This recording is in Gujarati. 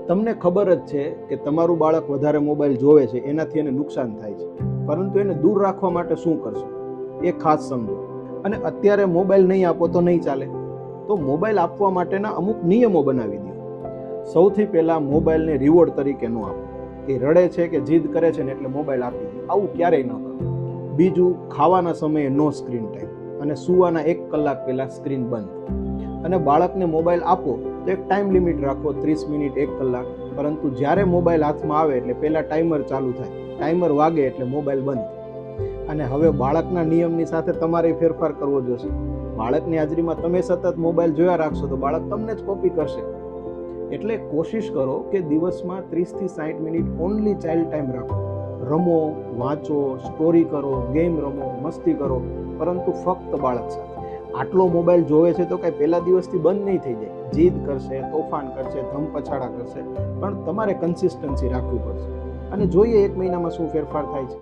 તમને ખબર જ છે કે તમારું બાળક વધારે મોબાઈલ જોવે છે એનાથી એને નુકસાન થાય છે, પરંતુ એને દૂર રાખવા માટે શું કરશો એ ખાસ સમજો. અને અત્યારે મોબાઈલ નહીં આપો તો નહીં ચાલે, તો મોબાઈલ આપવા માટેના અમુક નિયમો બનાવી દો. સૌથી પહેલાં મોબાઈલને રિવોર્ડ તરીકે ન આપો. એ રડે છે કે જીદ કરે છે ને એટલે મોબાઈલ આપી દો, આવું ક્યારેય ન કરો. બીજું, ખાવાના સમયે નો સ્ક્રીન ટાઈમ અને સૂવાના 1 કલાક પહેલાં સ્ક્રીન બંધ. અને બાળકને મોબાઈલ આપો તો એક ટાઈમ લિમિટ રાખો, 30 મિનિટ 1 કલાક. પરંતુ જ્યારે મોબાઈલ હાથમાં આવે એટલે પહેલાં ટાઈમર ચાલુ થાય, ટાઈમર વાગે એટલે મોબાઈલ બંધ. અને હવે બાળકના નિયમની સાથે તમારે ફેરફાર કરવો જોશે. બાળકની હાજરીમાં તમે સતત મોબાઈલ જોયા રાખશો તો બાળક તમને જ કોપી કરશે. એટલે કોશિશ કરો કે દિવસમાં 30 થી 60 મિનિટ ઓનલી ચાઇલ્ડ ટાઈમ રાખો. રમો, વાંચો, સ્ટોરી કરો, ગેમ રમો, મસ્તી કરો, પરંતુ ફક્ત બાળક સાથે. આટલો મોબાઈલ જોવે છે તો કાંઈ પહેલા દિવસથી બંધ નહીં થઈ જાય. જીદ કરશે, તોફાન કરશે, ધમપછાડા કરશે, પણ તમારે કન્સિસ્ટન્સી રાખવી પડશે. અને જોઈએ 1 મહિનામાં શું ફેરફાર થાય છે.